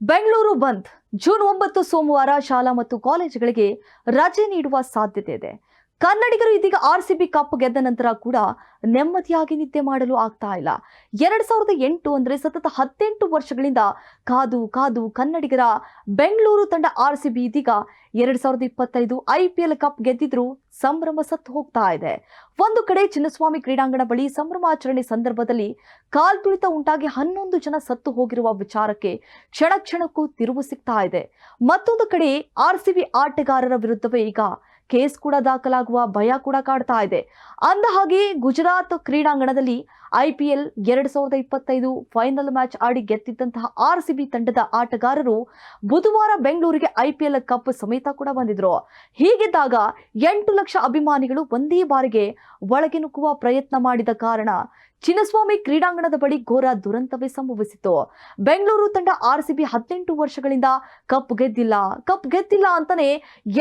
ಬೆಂಗಳೂರು ಬಂದ್ ಜೂನ್ 9 ಸೋಮವಾರ ಶಾಲಾ ಮತ್ತು ಕಾಲೇಜುಗಳಿಗೆ ರಜೆ ನೀಡುವ ಸಾಧ್ಯತೆ ಇದೆ. ಕನ್ನಡಿಗರು ಇದೀಗ ಆರ್ಸಿಬಿ ಕಪ್ ಗೆದ್ದ ನಂತರ ಕೂಡ ನೆಮ್ಮದಿಯಾಗಿ ನಿದ್ದೆ ಮಾಡಲು ಆಗ್ತಾ ಇಲ್ಲ. 2008 ಅಂದ್ರೆ ಸತತ 18 ವರ್ಷಗಳಿಂದ ಕಾದು ಕಾದು ಕನ್ನಡಿಗರ ಬೆಂಗಳೂರು ತಂಡ ಆರ್ಸಿಬಿ ಇದೀಗ 2025 IPL ಕಪ್ ಗೆದ್ದಿದ್ರು ಸಂಭ್ರಮ ಸತ್ತು ಹೋಗ್ತಾ ಇದೆ. ಒಂದು ಕಡೆ ಚಿನ್ನಸ್ವಾಮಿ ಕ್ರೀಡಾಂಗಣ ಬಳಿ ಸಂಭ್ರಮಾಚರಣೆ ಸಂದರ್ಭದಲ್ಲಿ ಕಾಲ್ತುಳಿತ ಉಂಟಾಗಿ 11 ಜನ ಸತ್ತು ಹೋಗಿರುವ ವಿಚಾರಕ್ಕೆ ಕ್ಷಣ ಕ್ಷಣಕ್ಕೂ ತಿರುವು ಸಿಗ್ತಾ ಇದೆ. ಮತ್ತೊಂದು ಕಡೆ ಆರ್ಸಿಬಿ ಆಟಗಾರರ ವಿರುದ್ಧವೇ ಈಗ ಕೇಸ್ ಕೂಡ ದಾಖಲಾಗುವ ಭಯ ಕೂಡ ಕಾಡ್ತಾ ಇದೆ. ಅಂದಹಾಗೆ ಗುಜರಾತ್ ಕ್ರೀಡಾಂಗಣದಲ್ಲಿ IPL 2025 ಫೈನಲ್ ಮ್ಯಾಚ್ ಆಡಿ ಗೆದ್ದಿದ್ದಂತಹ ಆರ್ಸಿಬಿ ತಂಡದ ಆಟಗಾರರು ಬುಧವಾರ ಬೆಂಗಳೂರಿಗೆ IPL ಕಪ್ ಸಮೇತ ಕೂಡ ಬಂದಿದ್ರು. ಹೀಗಿದ್ದಾಗ 8 ಲಕ್ಷ ಅಭಿಮಾನಿಗಳು ಒಂದೇ ಬಾರಿಗೆ ಒಳಗೆ ನುಗ್ಗುವ ಪ್ರಯತ್ನ ಮಾಡಿದ ಕಾರಣ ಚಿನ್ನಸ್ವಾಮಿ ಕ್ರೀಡಾಂಗಣದ ಬಳಿ ಘೋರ ದುರಂತವೇ ಸಂಭವಿಸಿತು. ಬೆಂಗಳೂರು ತಂಡ ಆರ್ಸಿಬಿ 18 ವರ್ಷಗಳಿಂದ ಕಪ್ ಗೆದ್ದಿಲ್ಲ ಅಂತಾನೆ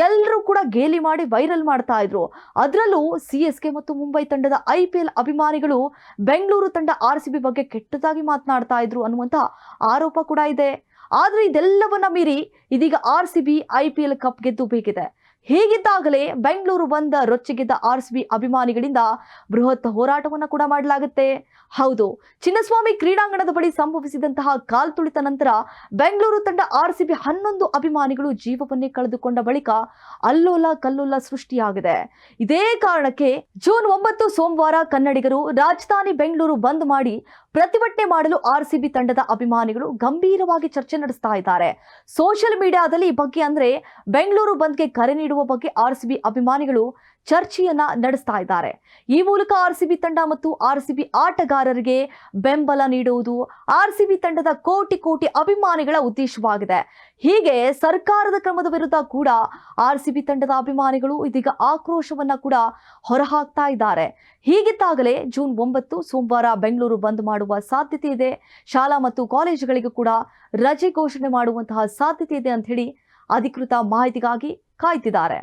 ಎಲ್ಲರೂ ಕೂಡ ಗೇಲಿ ಮಾಡಿ ವೈರಲ್ ಮಾಡ್ತಾ ಇದ್ರು. ಅದರಲ್ಲೂ CSK ಮತ್ತು ಮುಂಬೈ ತಂಡದ IPL ಅಭಿಮಾನಿಗಳು ಬೆಂಗಳೂರು ತಂಡ ಆರ್ಸಿಬಿ ಬಗ್ಗೆ ಕೆಟ್ಟದಾಗಿ ಮಾತನಾಡ್ತಾ ಇದ್ರು ಅನ್ನುವಂತ ಆರೋಪ ಕೂಡ ಇದೆ. ಆದ್ರೆ ಇದೆಲ್ಲವನ್ನ ಮೀರಿ ಇದೀಗ ಆರ್ಸಿಬಿ IPL ಕಪ್ ಗೆದ್ದು ಬೇಕಿದೆ. ಹೀಗಿದ್ದಾಗಲೇ ಬೆಂಗಳೂರು ಬಂದ ರೊಚ್ಚಿಗೆದ್ದ ಆರ್ಸಿಬಿ ಅಭಿಮಾನಿಗಳಿಂದ ಬೃಹತ್ ಹೋರಾಟವನ್ನ ಕೂಡ ಮಾಡಲಾಗುತ್ತೆ. ಹೌದು, ಚಿನ್ನಸ್ವಾಮಿ ಕ್ರೀಡಾಂಗಣದ ಬಳಿ ಸಂಭವಿಸಿದಂತಹ ಕಾಲ್ತುಳಿತ ನಂತರ ಬೆಂಗಳೂರು ತಂಡ ಆರ್ಸಿಬಿ 11 ಅಭಿಮಾನಿಗಳು ಜೀವವನ್ನೇ ಕಳೆದುಕೊಂಡ ಬಳಿಕ ಅಲ್ಲೋಲ ಕಲ್ಲೋಲ ಸೃಷ್ಟಿಯಾಗಿದೆ. ಇದೇ ಕಾರಣಕ್ಕೆ ಜೂನ್ 9 ಸೋಮವಾರ ಕನ್ನಡಿಗರು ರಾಜಧಾನಿ ಬೆಂಗಳೂರು ಬಂದ್ ಮಾಡಿ ಪ್ರತಿಭಟನೆ ಮಾಡಲು ಆರ್ಸಿಬಿ ತಂಡದ ಅಭಿಮಾನಿಗಳು ಗಂಭೀರವಾಗಿ ಚರ್ಚೆ ನಡೆಸ್ತಾ ಇದ್ದಾರೆ. ಸೋಷಿಯಲ್ ಮೀಡಿಯಾದಲ್ಲಿ ಈ ಬಗ್ಗೆ ಅಂದ್ರೆ ಬೆಂಗಳೂರು ಬಂದ್ಗೆ ಕರೆ ನೀಡುವ ಬಗ್ಗೆ ಆರ್ಸಿಬಿ ಅಭಿಮಾನಿಗಳು ಚರ್ಚೆಯನ್ನ ನಡೆಸ್ತಾ ಇದ್ದಾರೆ. ಈ ಮೂಲಕ ಆರ್ಸಿಬಿ ತಂಡ ಮತ್ತು ಆರ್ಸಿಬಿ ಆಟಗಾರರಿಗೆ ಬೆಂಬಲ ನೀಡುವುದು ಆರ್ಸಿಬಿ ತಂಡದ ಕೋಟಿ ಕೋಟಿ ಅಭಿಮಾನಿಗಳ ಉದ್ದೇಶವಾಗಿದೆ. ಹೀಗೆ ಸರ್ಕಾರದ ಕ್ರಮದ ವಿರುದ್ಧ ಕೂಡ ಆರ್ಸಿಬಿ ತಂಡದ ಅಭಿಮಾನಿಗಳು ಇದೀಗ ಆಕ್ರೋಶವನ್ನ ಕೂಡ ಹೊರಹಾಕ್ತಾ ಇದ್ದಾರೆ. ಹೀಗಿದ್ದಾಗಲೇ ಜೂನ್ 9 ಸೋಮವಾರ ಬೆಂಗಳೂರು ಬಂದ್ ಮಾಡುವ ಸಾಧ್ಯತೆ ಇದೆ. ಶಾಲಾ ಮತ್ತು ಕಾಲೇಜುಗಳಿಗೂ ಕೂಡ ರಜೆ ಘೋಷಣೆ ಮಾಡುವಂತಹ ಸಾಧ್ಯತೆ ಇದೆ ಅಂತ ಹೇಳಿ ಅಧಿಕೃತ ಮಾಹಿತಿಗಾಗಿ ಕಾಯ್ತಿದ್ದಾರೆ.